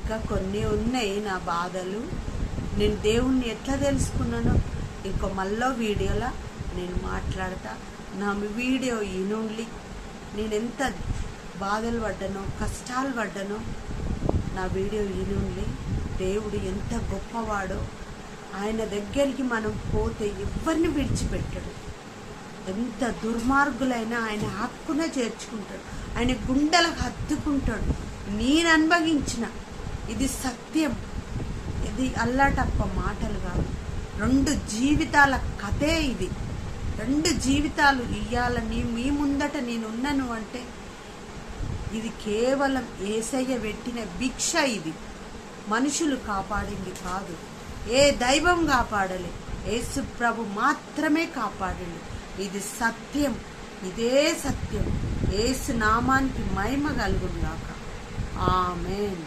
ఇంకా కొన్ని ఉన్నాయి నా బాధలు. నేను దేవుణ్ణి ఎట్లా తెలుసుకున్నానో ఇంకో మళ్ళీ వీడియోలో నేను మాట్లాడతా. నా వీడియో ఈనుండి నేను ఎంత బాధలు పడ్డానో, కష్టాలు పడ్డానో నా వీడియో ఈనుండి. దేవుడు ఎంత గొప్పవాడో, ఆయన దగ్గరికి మనం పోతే ఎవరిని విడిచిపెట్టాడు. ఎంత దుర్మార్గులైనా ఆయన హక్కునే చేర్చుకుంటాడు, ఆయన గుండెలకు హత్తుకుంటాడు. నేను అనుభవించిన ఇది సత్యం, ఇది అల్లాటప్ప మాటలు కాదు. 2 జీవితాల కథే ఇది. 2 జీవితాలు ఇయ్యాలని మీ ముందట నేనున్నాను అంటే ఇది కేవలం యేసయ్య పెట్టిన భిక్ష. ఇది మనుషులు కాపాడింది కాదు, ఏ దైవం కాపాడలే, యేసు ప్రభు మాత్రమే కాపాడండి. ఇది సత్యం, ఇదే సత్యం. యేసు నామానికి మహిమ కలుగును గాక. ఆమేన్.